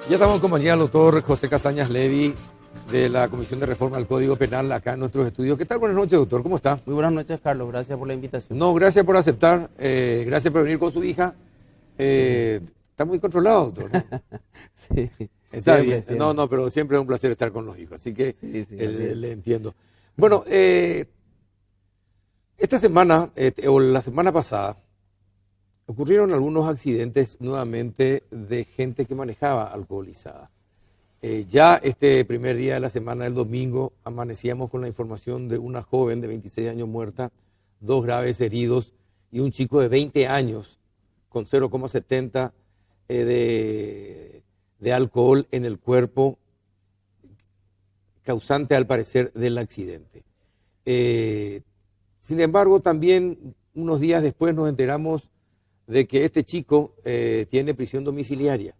Ya estamos en compañía del doctor José Castañas Levy de la Comisión de Reforma del Código Penal acá en nuestros estudios. ¿Qué tal? Buenas noches, doctor. ¿Cómo está? Muy buenas noches, Carlos. Gracias por la invitación. No, gracias por aceptar. Gracias por venir con su hija. Está muy controlado, doctor, ¿no? Sí. Está Siempre, bien. siempre. No, pero siempre es un placer estar con los hijos. Así que Sí, sí, le entiendo. Bueno, esta semana, o la semana pasada, ocurrieron algunos accidentes nuevamente de gente que manejaba alcoholizada. Ya este primer día de la semana, del domingo, amanecíamos con la información de una joven de 26 años muerta, 2 graves heridos y un chico de 20 años con 0,70 de alcohol en el cuerpo, causante al parecer del accidente. Sin embargo, también unos días después nos enteramos de que este chico tiene prisión domiciliaria.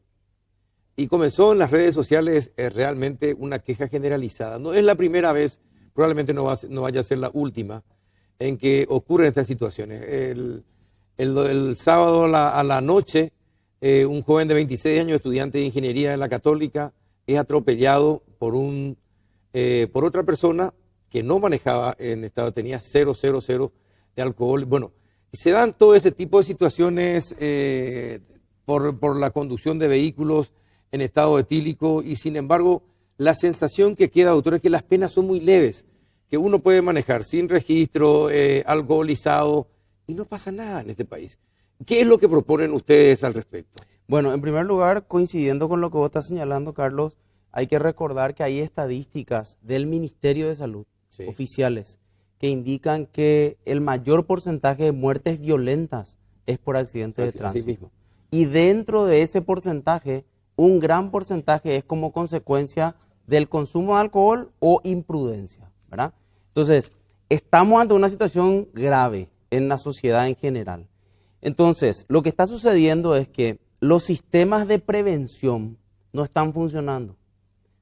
Y comenzó en las redes sociales realmente una queja generalizada. No es la primera vez, probablemente no vaya a ser la última, en que ocurren estas situaciones. El sábado a la noche, un joven de 26 años, estudiante de ingeniería en la Católica, es atropellado por otra persona que no manejaba en estado, tenía 0,00 de alcohol. Bueno, se dan todo ese tipo de situaciones por la conducción de vehículos en estado etílico, y sin embargo la sensación que queda, doctor, es que las penas son muy leves, que uno puede manejar sin registro, alcoholizado, y no pasa nada en este país. ¿Qué es lo que proponen ustedes al respecto? Bueno, en primer lugar, coincidiendo con lo que vos estás señalando, Carlos, hay que recordar que hay estadísticas del Ministerio de Salud, Sí, oficiales, que indican que el mayor porcentaje de muertes violentas es por accidentes de así tránsito. mismo. Y dentro de ese porcentaje, un gran porcentaje es como consecuencia del consumo de alcohol o imprudencia, ¿verdad? Entonces, estamos ante una situación grave en la sociedad en general. Entonces, lo que está sucediendo es que los sistemas de prevención no están funcionando.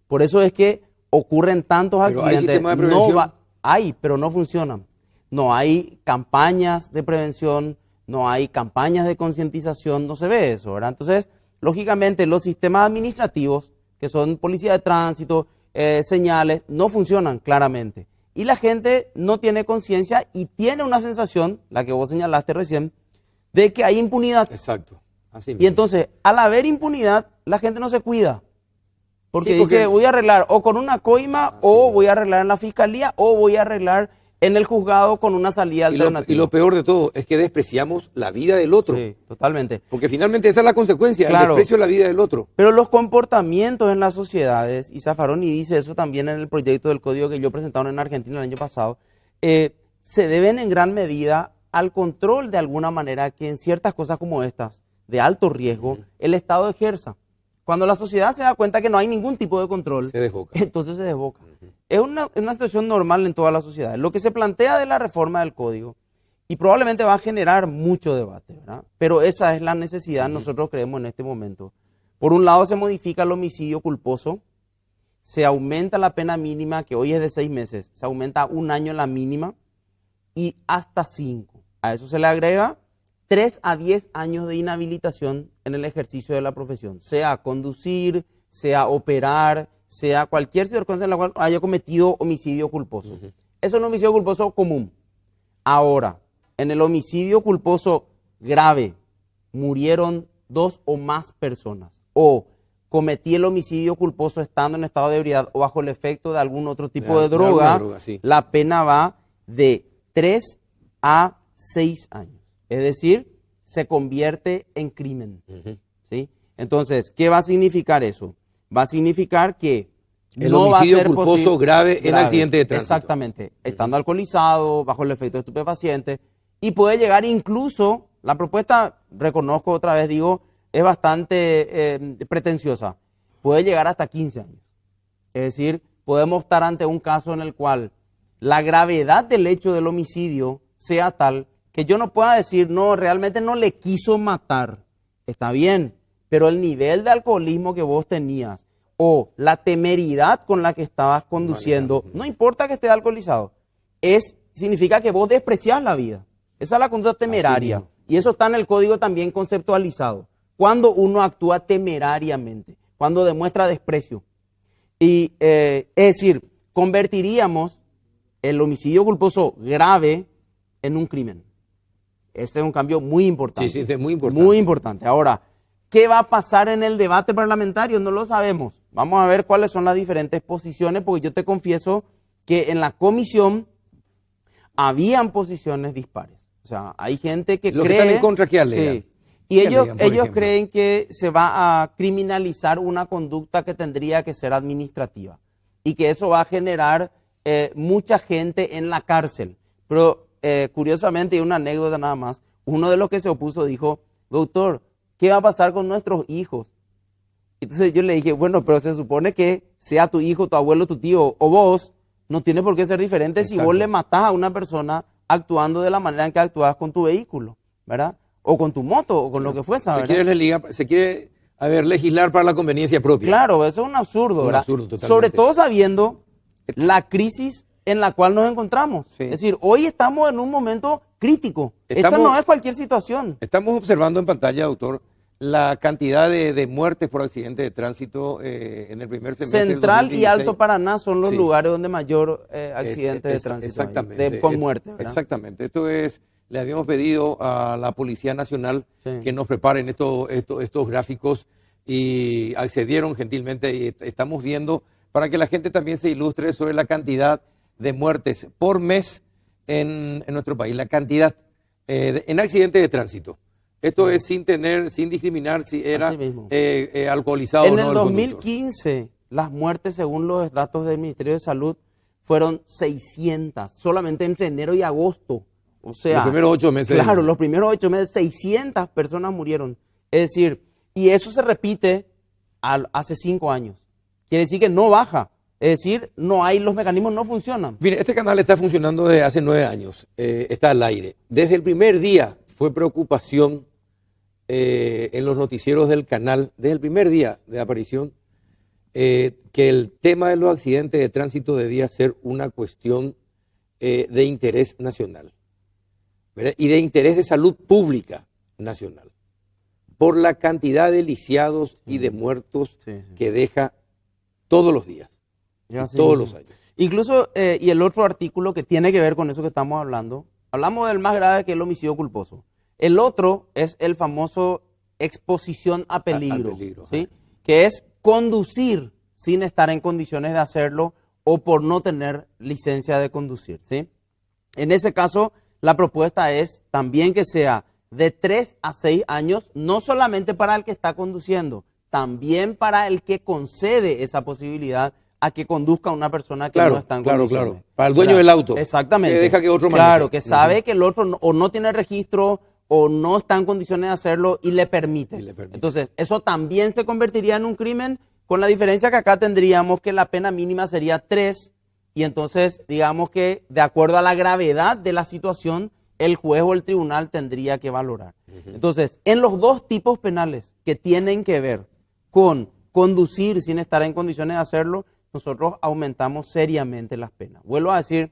Por eso es que ocurren tantos Pero ¿hay accidentes. sistemas de prevención? Hay, pero no funcionan. No hay campañas de prevención, no hay campañas de concientización, no se ve eso, ¿verdad? Entonces, lógicamente, los sistemas administrativos, que son policía de tránsito, señales, no funcionan claramente. Y la gente no tiene conciencia y tiene una sensación, la que vos señalaste recién, de que hay impunidad. Exacto. Así Y mismo. entonces, al haber impunidad, la gente no se cuida. Porque Sí, porque dice, voy a arreglar o con una coima, o voy a arreglar en la fiscalía, o voy a arreglar en el juzgado con una salida alternativa. Y lo peor de todo es que despreciamos la vida del otro. Sí, totalmente. Porque finalmente esa es la consecuencia, el Claro. desprecio de la vida del otro. Pero los comportamientos en las sociedades, y Zaffaroni dice eso también en el proyecto del código que yo presentaron en Argentina el año pasado, se deben en gran medida al control de alguna manera que en ciertas cosas como estas, de alto riesgo, el Estado ejerza. Cuando la sociedad se da cuenta que no hay ningún tipo de control, Se desboca. entonces se desboca. Es una situación normal en todas las sociedades. Lo que se plantea de la reforma del código, y probablemente va a generar mucho debate, ¿verdad? Pero esa es la necesidad, nosotros creemos en este momento. Por un lado se modifica el homicidio culposo, se aumenta la pena mínima, que hoy es de 6 meses, se aumenta a 1 año la mínima y hasta 5. A eso se le agrega 3 a 10 años de inhabilitación en el ejercicio de la profesión, sea conducir, sea operar, sea cualquier circunstancia en la cual haya cometido homicidio culposo. Eso es un homicidio culposo común. Ahora, en el homicidio culposo grave, murieron 2 o más personas, o cometí el homicidio culposo estando en estado de ebriedad o bajo el efecto de algún otro tipo de droga, alguna droga, sí. la pena va de 3 a 6 años. Es decir, se convierte en crimen. ¿Sí? Entonces, ¿qué va a significar eso? Va a significar que El no va a homicidio ser culposo posible- grave en accidente de tránsito. Exactamente. Estando alcoholizado, bajo el efecto de estupefacientes, y puede llegar incluso, la propuesta, reconozco otra vez, digo, es bastante pretenciosa. Puede llegar hasta 15 años. Es decir, podemos estar ante un caso en el cual la gravedad del hecho del homicidio sea tal que yo no pueda decir, no, realmente no le quiso matar. Está bien, pero el nivel de alcoholismo que vos tenías o la temeridad con la que estabas conduciendo, no importa que estés alcoholizado, significa que vos despreciás la vida. Esa es la conducta temeraria. Y eso está en el código también conceptualizado. Cuando uno actúa temerariamente. cuando demuestra desprecio. Y es decir, convertiríamos el homicidio culposo grave en un crimen. Ese es un cambio muy importante. Sí, es muy importante. Muy importante. Ahora, ¿qué va a pasar en el debate parlamentario? No lo sabemos. Vamos a ver cuáles son las diferentes posiciones, porque yo te confieso que en la comisión habían posiciones dispares. O sea, hay gente que Los cree... que están en contra, ¿qué alegan? Sí. Y ¿Qué ellos alegan, por ejemplo? creen que se va a criminalizar una conducta que tendría que ser administrativa y que eso va a generar mucha gente en la cárcel. Pero curiosamente, y una anécdota nada más, uno de los que se opuso dijo, doctor, ¿qué va a pasar con nuestros hijos? Entonces yo le dije, bueno, pero se supone que sea tu hijo, tu abuelo, tu tío o vos, no tiene por qué ser diferente. Exacto. Si vos le matás a una persona actuando de la manera en que actuás con tu vehículo, ¿verdad? O con tu moto, o con lo que fuese, ¿verdad? Se quiere legislar para la conveniencia propia. Claro, eso es un absurdo, ¿verdad? Absurdo, totalmente. Sobre todo sabiendo la crisis en la cual nos encontramos. Sí. Es decir, hoy estamos en un momento crítico. Esto no es cualquier situación. Estamos observando en pantalla, doctor, la cantidad de muertes por accidente de tránsito en el primer semestre Central y Alto Paraná son los lugares donde mayor accidente de tránsito exactamente, con muerte, ¿verdad? Exactamente. Esto es, le habíamos pedido a la Policía Nacional que nos preparen estos gráficos y accedieron gentilmente y estamos viendo para que la gente también se ilustre sobre la cantidad de muertes por mes en nuestro país, la cantidad en accidentes de tránsito. Esto es sin discriminar si era alcoholizado o no. En el 2015, las muertes, según los datos del Ministerio de Salud, fueron 600, solamente entre enero y agosto. O sea, los primeros 8 meses. Claro, los primeros 8 meses, 600 personas murieron. Es decir, y eso se repite hace 5 años. Quiere decir que no baja. Es decir, los mecanismos no funcionan. Mire, este canal está funcionando desde hace 9 años. Está al aire. Desde el primer día fue preocupación en los noticieros del canal, desde el primer día de aparición, que el tema de los accidentes de tránsito debía ser una cuestión de interés nacional, ¿verdad? Y de interés de salud pública nacional, por la cantidad de lisiados y de muertos que deja todos los días, todos los años. Incluso, y el otro artículo que tiene que ver con eso que estamos hablando, hablamos del más grave, que es el homicidio culposo. El otro es el famoso exposición a peligro, ¿sí? Que es conducir sin estar en condiciones de hacerlo o por no tener licencia de conducir, ¿sí? En ese caso, la propuesta es también que sea de 3 a 6 años, no solamente para el que está conduciendo, también para el que concede esa posibilidad a que conduzca a una persona que no está en condiciones. Claro. Para el dueño del auto. Exactamente. Que deja que otro maneje. Claro, que sabe que el otro o no tiene registro o no está en condiciones de hacerlo y le permite. Entonces, eso también se convertiría en un crimen, con la diferencia que acá tendríamos que la pena mínima sería 3, y entonces, digamos que de acuerdo a la gravedad de la situación, el juez o el tribunal tendría que valorar. Entonces, en los dos tipos penales que tienen que ver con conducir sin estar en condiciones de hacerlo, nosotros aumentamos seriamente las penas. Vuelvo a decir,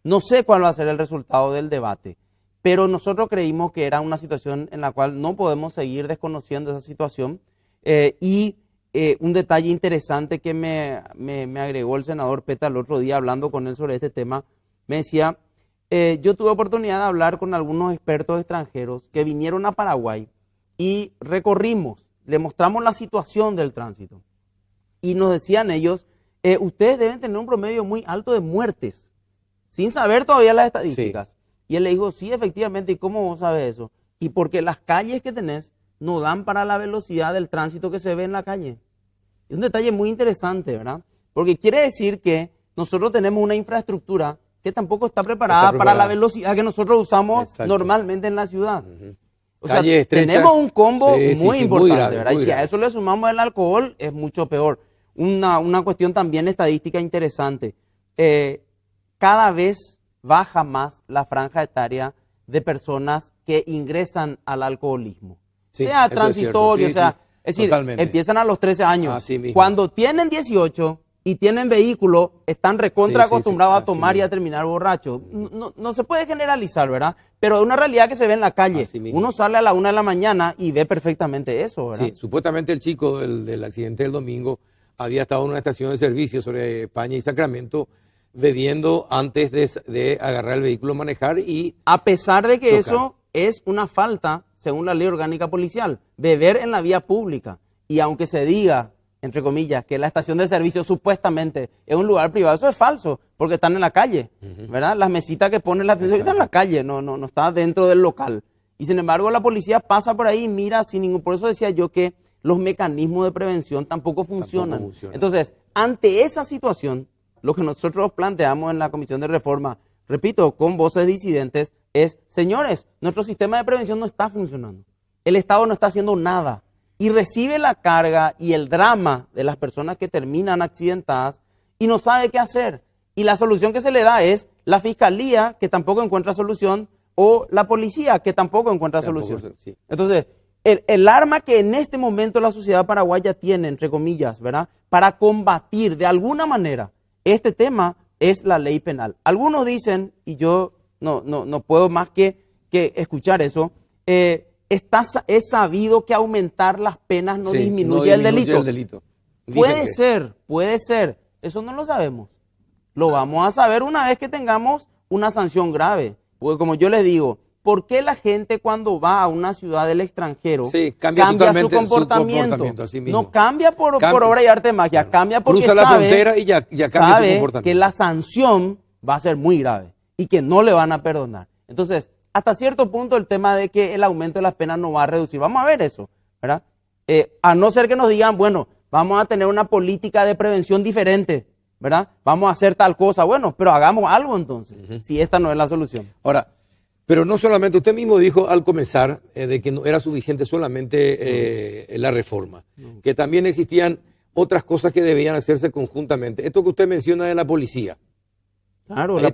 no sé cuál va a ser el resultado del debate, pero nosotros creímos que era una situación en la cual no podemos seguir desconociendo esa situación. Un detalle interesante que me agregó el senador Peta el otro día hablando con él sobre este tema, me decía, yo tuve oportunidad de hablar con algunos expertos extranjeros que vinieron a Paraguay y recorrimos, le mostramos la situación del tránsito y nos decían ellos, ustedes deben tener un promedio muy alto de muertes, sin saber todavía las estadísticas. Sí. Y él le dijo, sí, efectivamente, ¿y cómo vos sabes eso? Y porque las calles que tenés no dan para la velocidad del tránsito que se ve en la calle. Es un detalle muy interesante, ¿verdad? Porque quiere decir que nosotros tenemos una infraestructura que tampoco está preparada para la velocidad que nosotros usamos normalmente en la ciudad. O sea, tenemos un combo muy importante, muy grave, ¿verdad? Y si a eso le sumamos el alcohol, es mucho peor. Una cuestión también estadística interesante. Cada vez baja más la franja etaria de personas que ingresan al alcoholismo. Sea transitorio, es decir, totalmente. Empiezan a los 13 años. Cuando tienen 18 y tienen vehículo, están recontra acostumbrados a tomar y a mismo. terminar borrachos. No se puede generalizar, ¿verdad? Pero es una realidad que se ve en la calle. Uno sale a la 1 de la mañana y ve perfectamente eso, ¿verdad? Sí, supuestamente el chico del accidente del domingo había estado en una estación de servicio sobre España y Sacramento bebiendo antes de agarrar el vehículo, manejar y... A pesar de que chocar. eso es una falta, según la ley orgánica policial, beber en la vía pública. Y aunque se diga, entre comillas, que la estación de servicio supuestamente es un lugar privado, eso es falso, porque están en la calle, ¿verdad? Las mesitas que ponen la atención están en la calle, no está dentro del local. Y sin embargo, la policía pasa por ahí y mira sin ningún... Por eso decía yo que los mecanismos de prevención tampoco funcionan. Entonces, ante esa situación, lo que nosotros planteamos en la Comisión de Reforma, repito, con voces disidentes, es, señores, nuestro sistema de prevención no está funcionando. El Estado no está haciendo nada. Y recibe la carga y el drama de las personas que terminan accidentadas y no sabe qué hacer. Y la solución que se le da es la Fiscalía, que tampoco encuentra solución, o la policía, que tampoco encuentra solución. Sí. Entonces, el arma que en este momento la sociedad paraguaya tiene, entre comillas, ¿verdad?, para combatir de alguna manera este tema es la ley penal. Algunos dicen, y yo no puedo más que escuchar eso, es sabido que aumentar las penas no disminuye el delito. Puede ser. Eso no lo sabemos. Lo vamos a saber una vez que tengamos una sanción grave. Porque como yo les digo, ¿por qué la gente cuando va a una ciudad del extranjero cambia su comportamiento? Así mismo. No cambia por obra y arte de magia, claro, cambia porque cruza la frontera y ya cambia su comportamiento. Que la sanción va a ser muy grave y que no le van a perdonar. Entonces, hasta cierto punto el tema de que el aumento de las penas no va a reducir. Vamos a ver eso, ¿verdad? A no ser que nos digan, bueno, vamos a tener una política de prevención diferente, ¿verdad? Vamos a hacer tal cosa. Bueno, pero hagamos algo entonces, si esta no es la solución. Ahora, pero no solamente, usted mismo dijo al comenzar de que no era suficiente solamente la reforma, que también existían otras cosas que debían hacerse conjuntamente. Esto que usted menciona de la policía. Claro, la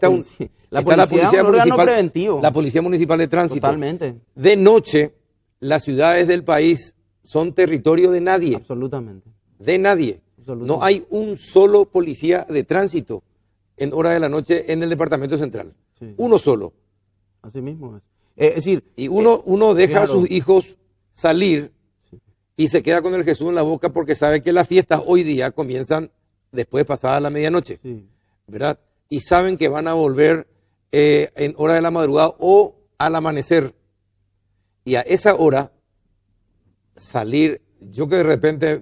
policía es un órgano preventivo. La Policía Municipal de Tránsito. Totalmente. De noche, las ciudades del país son territorio de nadie. Absolutamente. De nadie. Absolutamente. No hay un solo policía de tránsito en hora de la noche en el Departamento Central. Sí. Uno solo. Así mismo es. Es decir, y uno deja claro, a sus hijos salir y se queda con el Jesús en la boca porque sabe que las fiestas hoy día comienzan después pasada la medianoche, ¿verdad? Y saben que van a volver en hora de la madrugada o al amanecer. Y a esa hora salir, yo que de repente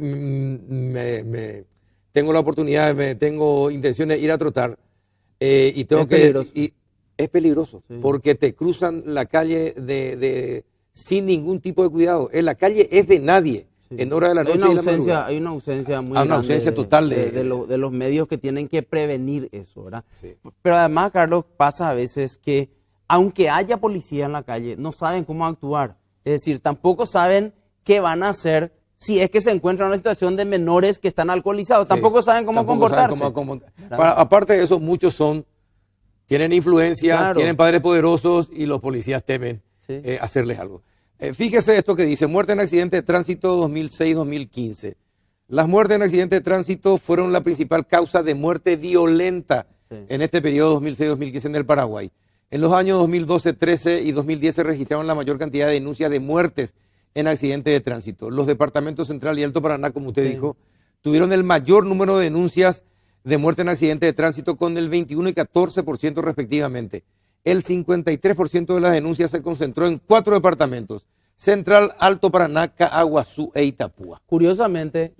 tengo la oportunidad, tengo intención de ir a trotar y tengo es peligroso, porque te cruzan la calle sin ningún tipo de cuidado. La calle es de nadie en hora de la noche. Hay una ausencia muy grande. Una ausencia total de los medios que tienen que prevenir eso, ¿verdad? Sí. Pero además, Carlos, pasa a veces que aunque haya policía en la calle, no saben cómo actuar. Es decir, tampoco saben qué van a hacer si es que se encuentran en una situación de menores que están alcoholizados. Tampoco saben cómo comportarse. Aparte de eso, muchos tienen influencias, tienen padres poderosos y los policías temen hacerles algo. Fíjese esto que dice, muerte en accidente de tránsito 2006-2015. Las muertes en accidente de tránsito fueron la principal causa de muerte violenta en este periodo 2006-2015 en el Paraguay. En los años 2012, 13 y 2010 se registraron la mayor cantidad de denuncias de muertes en accidentes de tránsito. Los departamentos Central y Alto Paraná, como usted dijo, tuvieron el mayor número de denuncias de muerte en accidente de tránsito con el 21 y 14% respectivamente. El 53% de las denuncias se concentró en 4 departamentos: Central, Alto Paraná, Caaguazú e Itapúa. Curiosamente,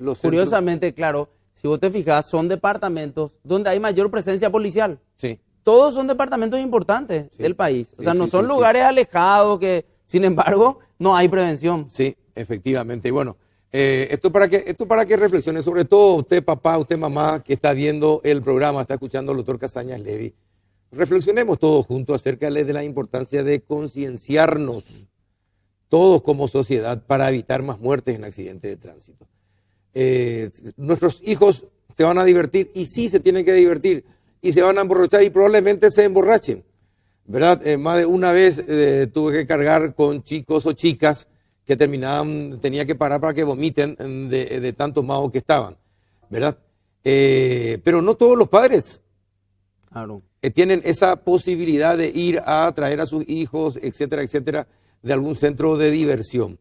claro, si vos te fijas, son departamentos donde hay mayor presencia policial. Sí. Todos son departamentos importantes del país. O sea, no son lugares alejados que, sin embargo, no hay prevención. Sí, efectivamente. Y bueno, esto para que reflexione, sobre todo usted papá, usted mamá, que está viendo el programa, está escuchando al doctor Casañas Levy. Reflexionemos todos juntos acerca de la importancia de concienciarnos todos como sociedad para evitar más muertes en accidentes de tránsito. Nuestros hijos se van a divertir y sí se tienen que divertir y se van a emborrachar y probablemente se emborrachen, ¿verdad? Más de una vez tuve que cargar con chicos o chicas que tenía que parar para que vomiten de tan tomados que estaban, ¿verdad? Pero no todos los padres Claro. tienen esa posibilidad de ir a traer a sus hijos, etcétera, etcétera, de algún centro de diversión,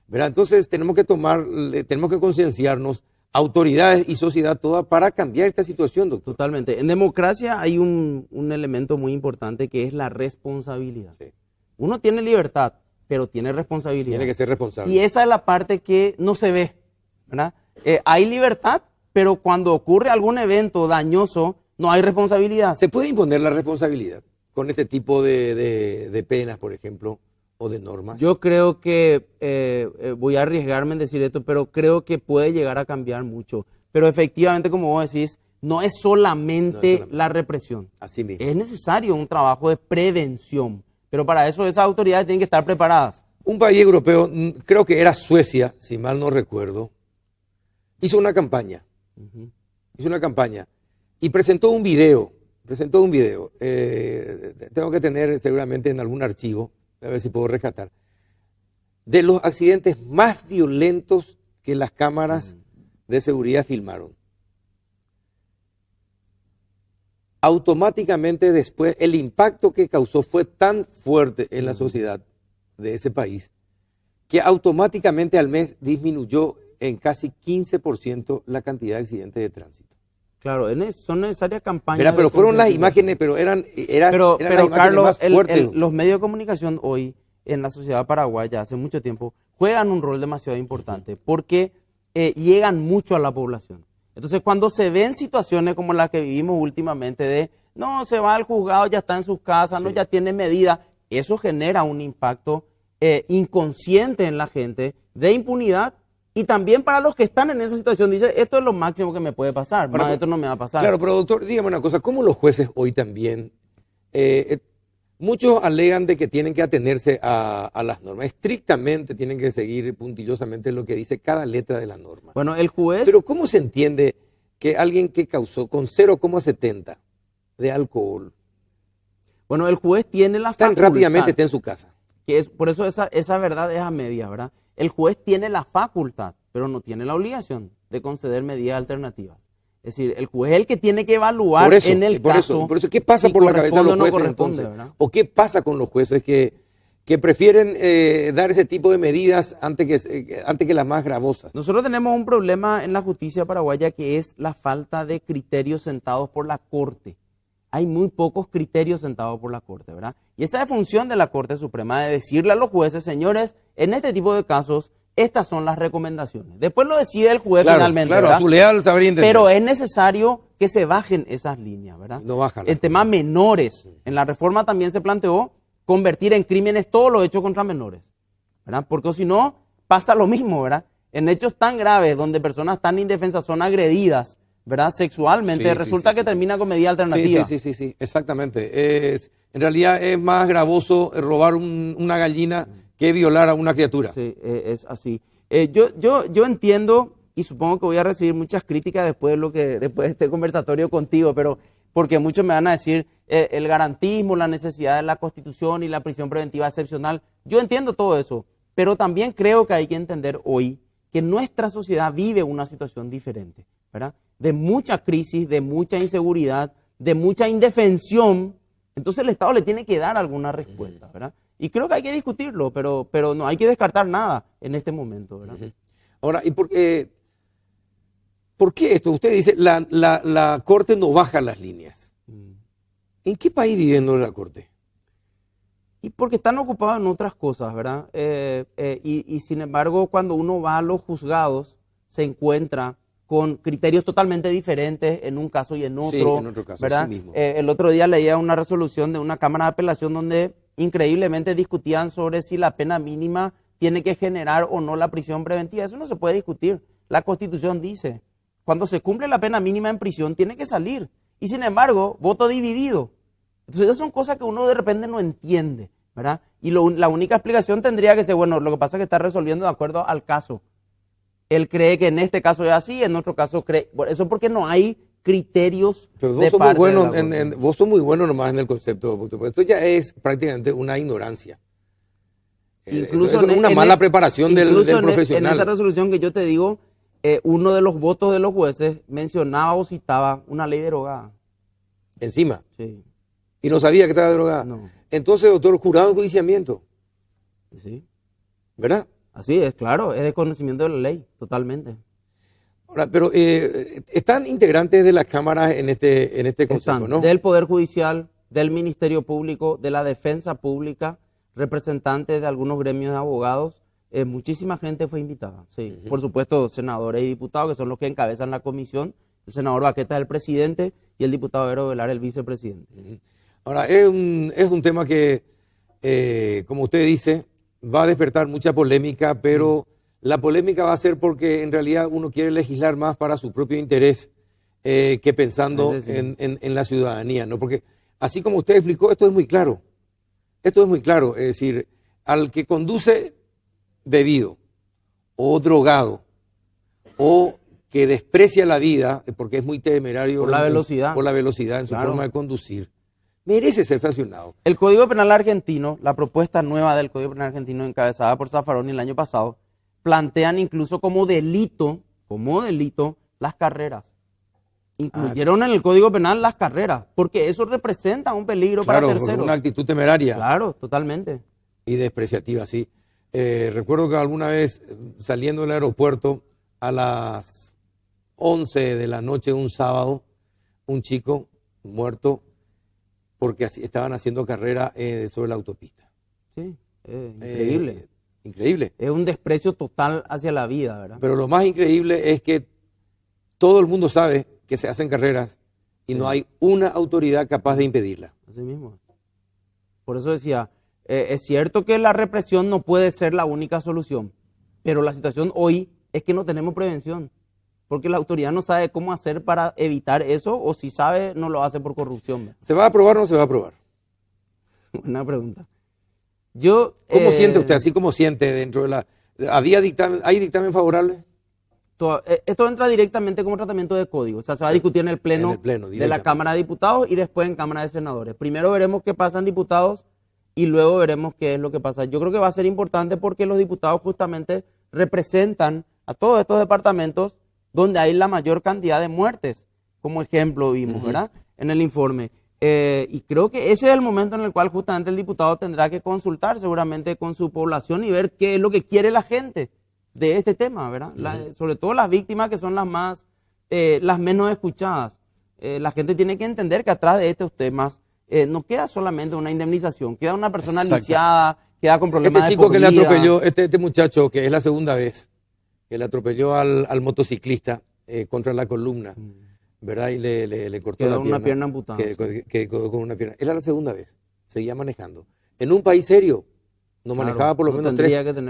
¿verdad? Entonces tenemos que concienciarnos, autoridades y sociedad toda, para cambiar esta situación, doctor. Totalmente. En democracia hay un elemento muy importante que es la responsabilidad. Sí. Uno tiene libertad, pero tiene responsabilidad. Tiene que ser responsable. Y esa es la parte que no se ve, ¿verdad? Hay libertad, pero cuando ocurre algún evento dañoso, no hay responsabilidad. ¿Se puede imponer la responsabilidad con este tipo de penas, por ejemplo, o de normas? Yo creo que, voy a arriesgarme en decir esto, pero creo que puede llegar a cambiar mucho. Pero efectivamente, como vos decís, no es solamente la represión. Así mismo. Es necesario un trabajo de prevención. Pero para eso esas autoridades tienen que estar preparadas. Un país europeo, creo que era Suecia, si mal no recuerdo, hizo una campaña. Hizo una campaña y presentó un video. Tengo que tener seguramente en algún archivo, a ver si puedo rescatar, de los accidentes más violentos que las cámaras de seguridad filmaron. Automáticamente después, el impacto que causó fue tan fuerte en la sociedad de ese país que automáticamente al mes disminuyó en casi 15% la cantidad de accidentes de tránsito. Claro, son necesarias campañas. Mira, pero fueron las imágenes, pero eran las imágenes Carlos, más fuertes. los medios de comunicación hoy en la sociedad paraguaya hace mucho tiempo juegan un rol demasiado importante porque llegan mucho a la población. Entonces, cuando se ven situaciones como las que vivimos últimamente de no, se va al juzgado, ya está en su casa, no, ya tiene medida, eso genera un impacto inconsciente en la gente de impunidad. Y también para los que están en esa situación, dice, esto es lo máximo que me puede pasar, más esto no me va a pasar. Claro, pero doctor, dígame una cosa, ¿cómo los jueces hoy también, muchos alegan de que tienen que atenerse a las normas, estrictamente tienen que seguir puntillosamente lo que dice cada letra de la norma? Bueno, el juez... Pero ¿cómo se entiende que alguien que causó con 0,70 de alcohol, bueno, el juez tiene la tan facultad, rápidamente está en su casa? Que es, por eso esa verdad es a medias, ¿verdad? El juez tiene la facultad, pero no tiene la obligación de conceder medidas alternativas. Es decir, el juez es el que tiene que evaluar en el caso. Por eso, ¿qué pasa por la cabeza de los jueces entonces? ¿O qué pasa con los jueces que prefieren dar ese tipo de medidas antes que las más gravosas? Nosotros tenemos un problema en la justicia paraguaya que es la falta de criterios sentados por la Corte. Hay muy pocos criterios sentados por la Corte, ¿verdad? Y esa es función de la Corte Suprema, de decirle a los jueces, señores, en este tipo de casos, estas son las recomendaciones. Después lo decide el juez finalmente, claro, ¿verdad? A su leal saber entender. Pero es necesario que se bajen esas líneas, ¿verdad? No bajan. En temas menores, en la reforma también se planteó convertir en crímenes todo lo hecho contra menores, ¿verdad? Porque si no, pasa lo mismo, ¿verdad? En hechos tan graves, donde personas tan indefensas son agredidas, ¿verdad? Sexualmente, resulta que termina con medida alternativa. Sí, exactamente. En realidad es más gravoso robar una gallina que violar a una criatura. Sí, es así. Yo entiendo, y supongo que voy a recibir muchas críticas después de este conversatorio contigo, pero porque muchos me van a decir el garantismo, la necesidad de la Constitución y la prisión preventiva excepcional. Yo entiendo todo eso, pero también creo que hay que entender hoy que nuestra sociedad vive una situación diferente, ¿verdad? De mucha crisis, de mucha inseguridad, de mucha indefensión. Entonces el Estado le tiene que dar alguna respuesta, ¿verdad? Y creo que hay que discutirlo, pero no hay que descartar nada en este momento, ¿verdad? Ahora, ¿y por qué esto? Usted dice, la Corte no baja las líneas. ¿En qué país viviendo la Corte? Y porque están ocupados en otras cosas, ¿verdad? Y sin embargo, cuando uno va a los juzgados, se encuentra con criterios totalmente diferentes en un caso y en otro. Sí, en otro caso, ¿verdad? sí mismo. El otro día leía una resolución de una Cámara de Apelación donde increíblemente discutían sobre si la pena mínima tiene que generar o no la prisión preventiva. Eso no se puede discutir. La Constitución dice, cuando se cumple la pena mínima en prisión, tiene que salir. Y sin embargo, voto dividido. Entonces esas son cosas que uno de repente no entiende, ¿verdad? Y la única explicación tendría que ser, bueno, lo que pasa es que está resolviendo de acuerdo al caso. Él cree que en este caso es así, en otro caso cree... Eso porque no hay criterios. Pero vos sos muy bueno, vos sos muy bueno nomás en el concepto, porque esto ya es prácticamente una ignorancia. Incluso es una mala preparación del profesional. En esa resolución que yo te digo, uno de los votos de los jueces mencionaba o citaba una ley derogada. Encima. Sí. Y no sabía que estaba derogada. No. Entonces, doctor, jurado de enjuiciamiento. Sí. ¿Verdad? Así es, claro, es desconocimiento de la ley, totalmente. Ahora, pero están integrantes de las cámaras en este consejo, Están ¿no? del Poder Judicial, del Ministerio Público, de la Defensa Pública, representantes de algunos gremios de abogados. Muchísima gente fue invitada, sí. Por supuesto, senadores y diputados, que son los que encabezan la comisión. El senador Baqueta es el presidente y el diputado Vero Velar el vicepresidente. Ahora, es un tema que, como usted dice, va a despertar mucha polémica, pero la polémica va a ser porque en realidad uno quiere legislar más para su propio interés que pensando en la ciudadanía, ¿no? Porque así como usted explicó, esto es muy claro. Esto es muy claro. Es decir, al que conduce bebido o drogado o que desprecia la vida porque es muy temerario Por la velocidad. Por la velocidad en su forma de conducir, merece ser sancionado. El Código Penal argentino, la propuesta nueva del Código Penal argentino encabezada por Zaffaroni el año pasado, plantean incluso como delito las carreras. Incluyeron en el Código Penal las carreras, porque eso representa un peligro para terceros. Una actitud temeraria. Claro, totalmente. Y despreciativa, sí. Recuerdo que alguna vez saliendo del aeropuerto a las 11 de la noche un sábado, un chico muerto porque estaban haciendo carrera sobre la autopista. Sí, increíble. Increíble. Es un desprecio total hacia la vida, ¿verdad? Pero lo más increíble es que todo el mundo sabe que se hacen carreras y no hay una autoridad capaz de impedirla. Así mismo. Por eso decía, es cierto que la represión no puede ser la única solución, pero la situación hoy es que no tenemos prevención, porque la autoridad no sabe cómo hacer para evitar eso, o si sabe, no lo hace por corrupción, ¿verdad? ¿Se va a aprobar o no se va a aprobar? Buena pregunta. ¿Cómo siente usted? Así como siente dentro de la... ¿Hay dictamen favorable? Esto entra directamente como tratamiento de código, o sea, se va a discutir en el pleno de la Cámara de Diputados y después en Cámara de Senadores. Primero veremos qué pasa en diputados y luego veremos qué es lo que pasa. Yo creo que va a ser importante porque los diputados justamente representan a todos estos departamentos donde hay la mayor cantidad de muertes, como ejemplo vimos, ¿verdad? En el informe. Y creo que ese es el momento en el cual justamente el diputado tendrá que consultar seguramente con su población y ver qué es lo que quiere la gente de este tema, ¿verdad? Sobre todo las víctimas que son las menos escuchadas. La gente tiene que entender que atrás de estos temas no queda solamente una indemnización, queda una persona lisiada, queda con problemas de por vida. Este chico que le atropelló, este muchacho que es la segunda vez, que le atropelló al motociclista contra la columna, ¿verdad? Y le cortó la pierna. Una pierna amputada. Que quedó con una pierna. Era la segunda vez, seguía manejando. En un país serio. No manejaba por lo menos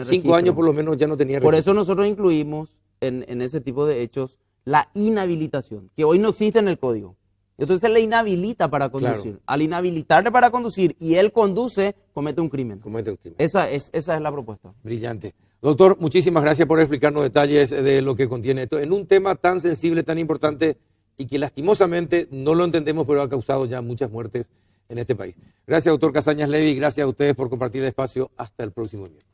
5 años por lo menos ya no tenía registro. Por eso nosotros incluimos en ese tipo de hechos la inhabilitación, que hoy no existe en el código. Entonces se le inhabilita para conducir. Claro. Al inhabilitarle para conducir y él conduce, comete un crimen. Esa es la propuesta. Brillante. Doctor, muchísimas gracias por explicarnos detalles de lo que contiene esto. En un tema tan sensible, tan importante y que lastimosamente no lo entendemos, pero ha causado ya muchas muertes en este país. Gracias, doctor Casañas Levy, gracias a ustedes por compartir el espacio. Hasta el próximo miércoles.